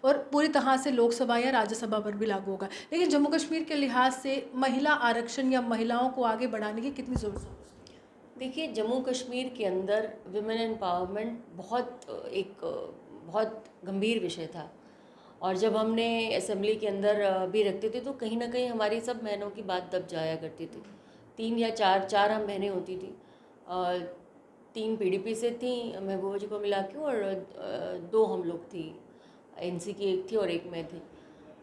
और पूरी तरह से लोकसभा या राज्यसभा पर भी लागू होगा। लेकिन जम्मू कश्मीर के लिहाज से महिला आरक्षण या महिलाओं को आगे बढ़ाने की कितनी ज़रूरत है? देखिए, जम्मू कश्मीर के अंदर विमेन एम्पावरमेंट बहुत गंभीर विषय था। और जब हमने असेंबली के अंदर भी रखते थे तो कहीं ना कहीं हमारी सब बहनों की बात दब जाया करती थी। तीन या चार चार हम बहनें होती थी। तीन पीडीपी से थी महबूबा जी को मिला के, और दो हम लोग थी, एनसी की एक थी और एक मैं थी।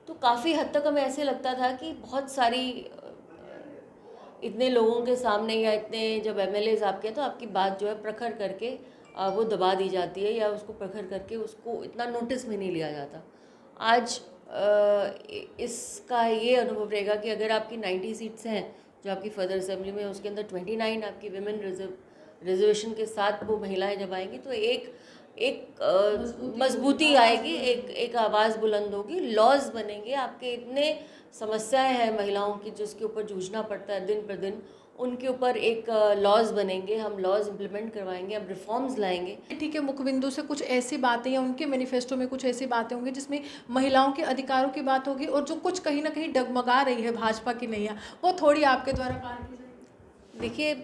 तो काफ़ी हद तक हमें ऐसे लगता था कि बहुत सारी इतने लोगों के सामने या इतने जब एमएलएज आपके, तो आपकी बात जो है प्रखर करके वो दबा दी जाती है, या उसको प्रखर करके उसको इतना नोटिस में नहीं लिया जाता। आज इसका ये अनुभव रहेगा कि अगर आपकी 90 सीट्स हैं जो आपकी फर्दर असेंबली में, उसके अंदर 29 आपकी विमेन रिजर्वेशन के साथ वो महिलाएं जब आएंगी तो एक एक मजबूती आएगी, एक आवाज़ बुलंद होगी, लॉज बनेंगे। आपके इतने समस्याएं हैं महिलाओं की जिसके ऊपर जूझना पड़ता है दिन पर दिन, उनके ऊपर एक लॉज बनेंगे, हम लॉज इम्प्लीमेंट करवाएंगे, हम रिफॉर्म्स लाएंगे। ठीक है, मुखबिंदु से कुछ ऐसी बातें या उनके मैनिफेस्टो में कुछ ऐसी बातें होंगी जिसमें महिलाओं के अधिकारों की बात होगी, और जो कुछ कहीं ना कहीं डगमगा रही है भाजपा की नैया, वो थोड़ी आपके द्वारा पार की जाएगी। देखिए,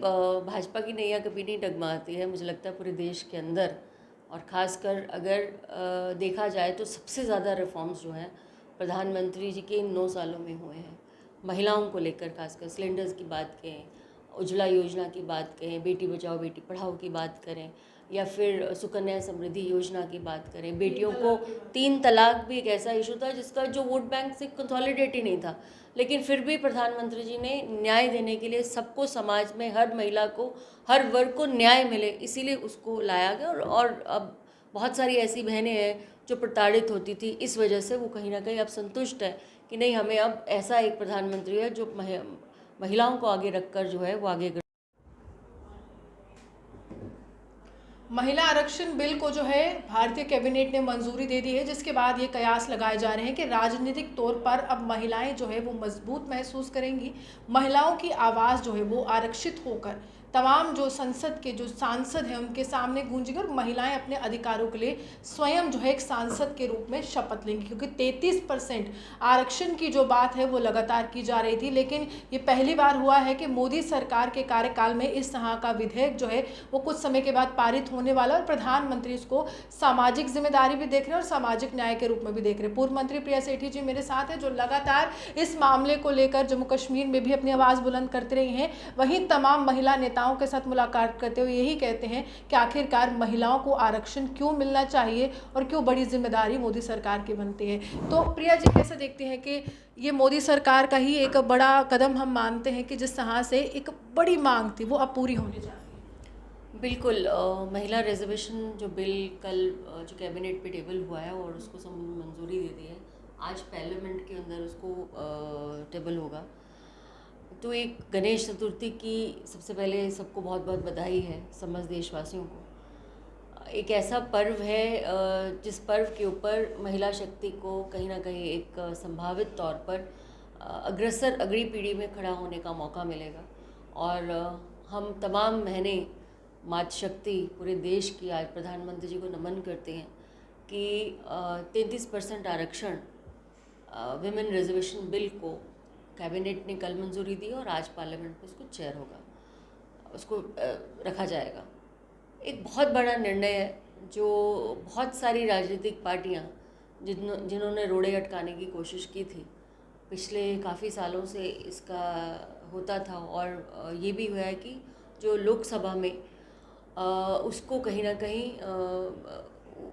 भाजपा की नैया कभी नहीं डगमगाती है, मुझे लगता है पूरे देश के अंदर। और ख़ासकर अगर देखा जाए तो सबसे ज़्यादा रिफॉर्म्स जो हैं प्रधानमंत्री जी के इन 9 सालों में हुए हैं। महिलाओं को लेकर खासकर सिलेंडर्स की बात करें, उज्ज्वला योजना की बात करें, बेटी बचाओ बेटी पढ़ाओ की बात करें, या फिर सुकन्या समृद्धि योजना की बात करें। बेटियों को 3 तलाक भी एक ऐसा इशू था जिसका जो वोट बैंक से कंसोलिडेट ही नहीं था, लेकिन फिर भी प्रधानमंत्री जी ने न्याय देने के लिए सबको, समाज में हर महिला को, हर वर्ग को न्याय मिले, इसीलिए उसको लाया गया। और अब बहुत सारी ऐसी बहनें हैं जो प्रताड़ित होती थी, इस वजह से वो कहीं ना कहीं अब संतुष्ट है कि नहीं, हमें अब ऐसा एक प्रधानमंत्री है जो महिलाओं को आगे रखकर जो है वो आगे। महिला आरक्षण बिल को जो है भारतीय कैबिनेट ने मंजूरी दे दी है, जिसके बाद ये कयास लगाए जा रहे हैं कि राजनीतिक तौर पर अब महिलाएं जो है वो मजबूत महसूस करेंगी। महिलाओं की आवाज़ जो है वो आरक्षित होकर तमाम जो संसद के जो सांसद हैं उनके सामने गूंजेगी, और महिलाएं अपने अधिकारों के लिए स्वयं जो है एक सांसद के रूप में शपथ लेंगी। क्योंकि 33% आरक्षण की जो बात है वो लगातार की जा रही थी, लेकिन ये पहली बार हुआ है कि मोदी सरकार के कार्यकाल में इस तरह का विधेयक जो है वो कुछ समय के बाद पारित होने वाला है। और प्रधानमंत्री इसको सामाजिक जिम्मेदारी भी देख रहे हैं और सामाजिक न्याय के रूप में भी देख रहे हैं। पूर्व मंत्री प्रिया सेठी जी मेरे साथ हैं, जो लगातार इस मामले को लेकर जम्मू कश्मीर में भी अपनी आवाज़ बुलंद करते रही हैं। वहीं तमाम महिला नेताओं के साथ मुलाकात करते हुए यही कहते हैं कि आखिरकार महिलाओं को आरक्षण क्यों मिलना चाहिए और क्यों बड़ी जिम्मेदारी मोदी सरकार की बनती है। तो प्रिया जी, कैसे देखते हैं कि ये मोदी सरकार का ही एक बड़ा कदम हम मानते हैं कि जिस तरह से एक बड़ी मांग थी वो अब पूरी होने जा रही है? बिल्कुल। महिला रिजर्वेशन जो बिल कल जो कैबिनेट पे टेबल हुआ है और उसको सब मंजूरी दे दी है, आज पार्लियामेंट के अंदर उसको टेबल होगा। तो एक गणेश चतुर्थी की सबसे पहले सबको बहुत बहुत बधाई है, समस्त देशवासियों को। एक ऐसा पर्व है जिस पर्व के ऊपर महिला शक्ति को कहीं ना कहीं एक संभावित तौर पर अग्रसर अगली पीढ़ी में खड़ा होने का मौका मिलेगा। और हम तमाम बहनें मातृशक्ति पूरे देश की आज प्रधानमंत्री जी को नमन करते हैं कि 33% आरक्षण विमेन रिजर्वेशन बिल को कैबिनेट ने कल मंजूरी दी और आज पार्लियामेंट में उसको चेयर होगा, उसको रखा जाएगा। एक बहुत बड़ा निर्णय है जो बहुत सारी राजनीतिक पार्टियां जिन्होंने रोड़े अटकाने की कोशिश की थी पिछले काफ़ी सालों से इसका होता था। और ये भी हुआ है कि जो लोकसभा में उसको कहीं ना कहीं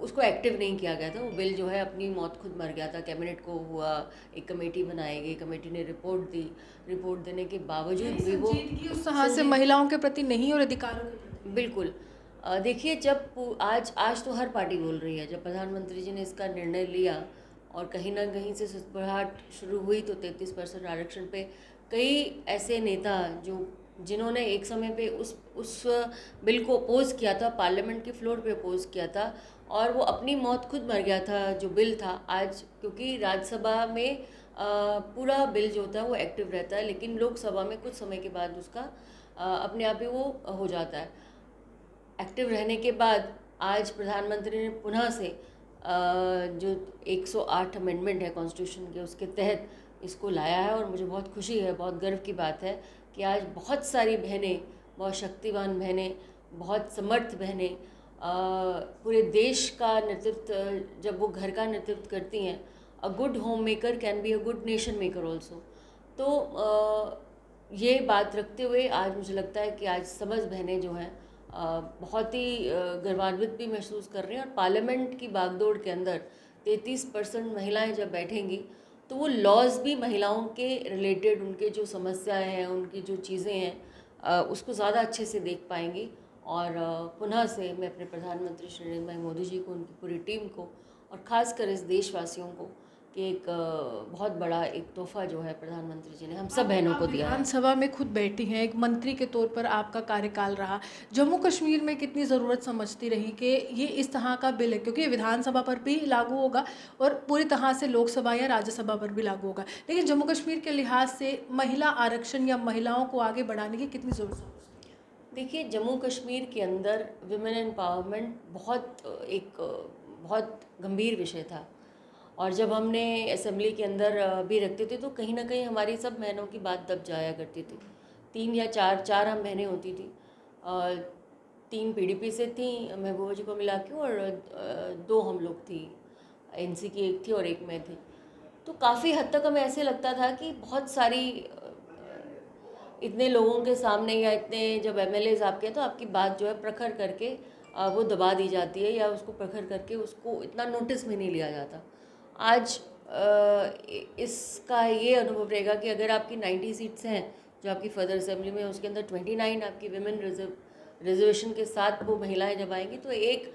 उसको एक्टिव नहीं किया गया था। वो बिल जो है अपनी मौत खुद मर गया था। कैबिनेट को हुआ, एक कमेटी बनाई गई, कमेटी ने रिपोर्ट दी, रिपोर्ट देने के बावजूद भी वो उस तरह से महिलाओं के प्रति नहीं और अधिकारों के प्रति। बिल्कुल। देखिए, जब आज तो हर पार्टी बोल रही है, जब प्रधानमंत्री जी ने इसका निर्णय लिया और कहीं ना कहीं से सुसपड़ाहट शुरू हुई तो 33% आरक्षण पे कई ऐसे नेता जिन्होंने एक समय पे उस बिल को अपोज़ किया था, पार्लियामेंट के फ्लोर पे अपोज़ किया था, और वो अपनी मौत खुद मर गया था जो बिल था। आज क्योंकि राज्यसभा में पूरा बिल जो होता है वो एक्टिव रहता है, लेकिन लोकसभा में कुछ समय के बाद उसका अपने आप ही वो हो जाता है। एक्टिव रहने के बाद आज प्रधानमंत्री ने पुनः से जो 108 अमेंडमेंट है कॉन्स्टिट्यूशन के, उसके तहत इसको लाया है। और मुझे बहुत खुशी है, बहुत गर्व की बात है कि आज बहुत सारी बहनें, बहुत शक्तिवान बहनें, बहुत समर्थ बहनें पूरे देश का नेतृत्व, जब वो घर का नेतृत्व करती हैं, a good home maker can be a good nation maker also. तो ये बात रखते हुए आज मुझे लगता है कि आज समझ बहनें जो हैं बहुत ही गर्वान्वित भी महसूस कर रही हैं। और पार्लियामेंट की बागडोर के अंदर 33% महिलाएं जब बैठेंगी तो वो लॉज भी महिलाओं के रिलेटेड, उनके जो समस्याएं हैं, उनकी जो चीज़ें हैं, उसको ज़्यादा अच्छे से देख पाएंगी। और पुनः से मैं अपने प्रधानमंत्री श्री नरेंद्र भाई मोदी जी को, उनकी पूरी टीम को और ख़ासकर इस देशवासियों को कि एक बहुत बड़ा एक तोहफा जो है प्रधानमंत्री जी ने हम सब बहनों को दिया है। विधानसभा में खुद बैठी हैं, एक मंत्री के तौर पर आपका कार्यकाल रहा, जम्मू कश्मीर में कितनी ज़रूरत समझती रही कि ये इस तरह का बिल है, क्योंकि ये विधानसभा पर भी लागू होगा और पूरी तरह से लोकसभा या राज्यसभा पर भी लागू होगा, लेकिन जम्मू कश्मीर के लिहाज से महिला आरक्षण या महिलाओं को आगे बढ़ाने की कितनी ज़रूरत समझती है? देखिए, जम्मू कश्मीर के अंदर विमेन एम्पावरमेंट बहुत गंभीर विषय था। और जब हमने असेंबली के अंदर भी रखते थे तो कहीं ना कहीं हमारी सब बहनों की बात दब जाया करती थी। 3 या 4 हम बहनें होती थी, 3 पीडीपी से थी महबूबा जी को मिला के, और 2 हम लोग थी, एनसी की एक थी और एक मैं थी। तो काफ़ी हद तक हमें ऐसे लगता था कि बहुत सारी इतने लोगों के सामने या इतने जब एमएलएज आपके हैं तो आपकी बात जो है प्रखर करके वो दबा दी जाती है, या उसको प्रखर करके उसको इतना नोटिस में नहीं लिया जाता। आज इसका ये अनुभव रहेगा कि अगर आपकी 90 सीट्स हैं जो आपकी फर्दर असेंबली में, उसके अंदर 29 आपकी विमेन रिजर्वेशन के साथ वो महिलाएं जब आएंगी तो एक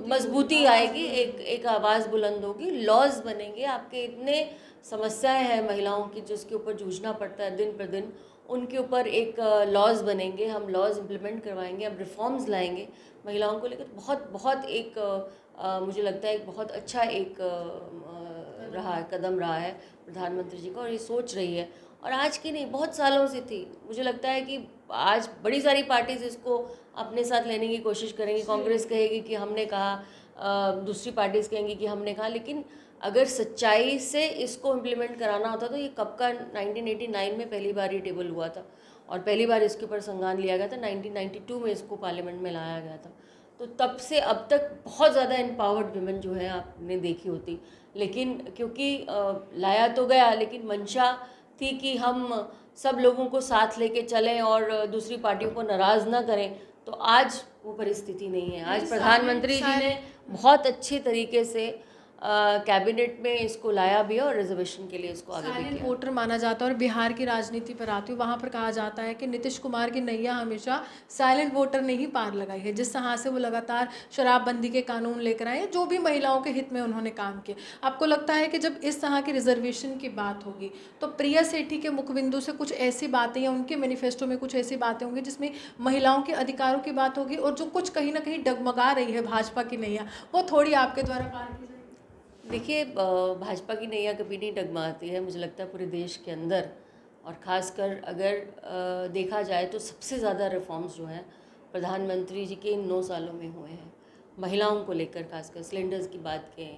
मजबूती आएगी, एक आवाज़ बुलंद होगी, लॉज बनेंगे। आपके इतने समस्याएं हैं महिलाओं की जिसके ऊपर जूझना पड़ता है दिन पर दिन, उनके ऊपर एक लॉज बनेंगे, हम लॉज इम्प्लीमेंट करवाएंगे, हम रिफॉर्म्स लाएंगे महिलाओं को लेकर। बहुत बहुत एक मुझे लगता है एक बहुत अच्छा एक रहा है, कदम रहा है प्रधानमंत्री जी का, और ये सोच रही है। और आज की नहीं, बहुत सालों से थी। मुझे लगता है कि आज बड़ी सारी पार्टीज इसको अपने साथ लेने की कोशिश करेंगी। कांग्रेस कहेगी कि हमने कहा, दूसरी पार्टीज कहेंगी कि हमने कहा, लेकिन अगर सच्चाई से इसको इम्प्लीमेंट कराना होता तो ये कब का 1989 में पहली बार ये टेबल हुआ था और पहली बार इसके ऊपर संज्ञान लिया गया था। 1992 में इसको पार्लियामेंट में लाया गया था। तो तब से अब तक बहुत ज़्यादा एम्पावर्ड वुमेन जो है आपने देखी होती, लेकिन क्योंकि लाया तो गया, लेकिन मंशा थी कि हम सब लोगों को साथ लेके चलें और दूसरी पार्टियों को नाराज़ ना करें। तो आज वो परिस्थिति नहीं है। आज प्रधानमंत्री जी ने बहुत अच्छे तरीके से कैबिनेट में इसको लाया भी है और रिजर्वेशन के लिए इसको आगे भी साइलेंट किया। वोटर माना जाता है, और बिहार की राजनीति पर आती हूँ, वहाँ पर कहा जाता है कि नीतीश कुमार की नैया हमेशा साइलेंट वोटर ने ही पार लगाई है। जिस तरह से वो लगातार शराबबंदी के कानून लेकर आए, जो भी महिलाओं के हित में उन्होंने काम किए। आपको लगता है कि जब इस तरह की रिजर्वेशन की बात होगी तो प्रिया सेठी के मुखबिंदु से कुछ ऐसी बातें या उनके मैनिफेस्टो में कुछ ऐसी बातें होंगी जिसमें महिलाओं के अधिकारों की बात होगी, और जो कुछ कहीं ना कहीं डगमगा रही है भाजपा की नैया, वो थोड़ी आपके द्वारा पार की जाएगी? देखिए, भाजपा की नैया कभी नहीं डगमगाती है, मुझे लगता है पूरे देश के अंदर। और ख़ासकर अगर देखा जाए तो सबसे ज़्यादा रिफॉर्म्स जो हैं प्रधानमंत्री जी के इन 9 सालों में हुए हैं। महिलाओं को लेकर खासकर सिलेंडर्स की बात करें,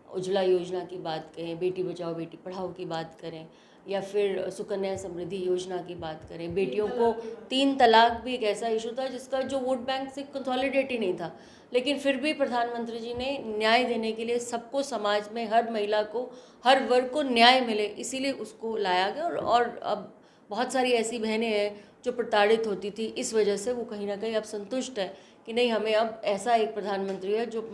उज्ज्वला योजना की बात करें, बेटी बचाओ बेटी पढ़ाओ की बात करें, या फिर सुकन्या समृद्धि योजना की बात करें। बेटियों को 3 तलाक भी एक ऐसा इशू था जिसका जो वोट बैंक से कंसोलिडेट ही नहीं था, लेकिन फिर भी प्रधानमंत्री जी ने न्याय देने के लिए सबको, समाज में हर महिला को, हर वर्ग को न्याय मिले, इसीलिए उसको लाया गया। और अब बहुत सारी ऐसी बहनें हैं जो प्रताड़ित होती थी, इस वजह से वो कहीं ना कहीं अब संतुष्ट है कि नहीं, हमें अब ऐसा एक प्रधानमंत्री है जो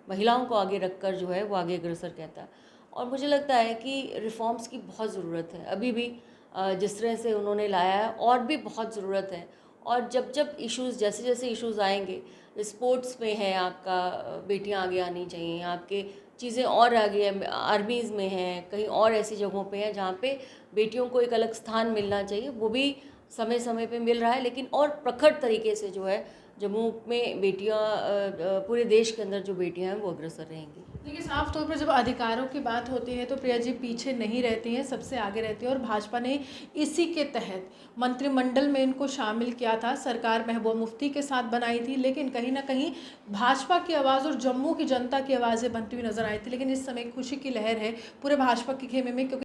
महिलाओं को आगे रखकर जो है वो आगे अग्रसर कहता है। और मुझे लगता है कि रिफॉर्म्स की बहुत ज़रूरत है अभी भी, जिस तरह से उन्होंने लाया है और भी बहुत ज़रूरत है। और जब जब इश्यूज़, जैसे जैसे इश्यूज़ आएंगे, स्पोर्ट्स में है आपका, बेटियां आगे आनी चाहिए, आपके चीज़ें और आगे आर्मीज़ में हैं, कहीं और ऐसी जगहों पे हैं जहाँ पे बेटियों को एक अलग स्थान मिलना चाहिए, वो भी समय समय पे मिल रहा है। लेकिन और प्रखर तरीके से जो है जम्मू में बेटियां, पूरे देश के अंदर जो बेटियां हैं वो अग्रसर रहेंगी। देखिए, साफ तौर पर जब अधिकारों की बात होती है तो प्रिया जी पीछे नहीं रहती हैं, सबसे आगे रहती हैं और भाजपा ने इसी के तहत मंत्रिमंडल में इनको शामिल किया था। सरकार महबूबा मुफ्ती के साथ बनाई थी, लेकिन कहीं न कहीं भाजपा की आवाज़ और जम्मू की जनता की आवाज़ें बनती हुई नज़र आई थी। लेकिन इस समय खुशी की लहर है पूरे भाजपा के खेमे में, क्योंकि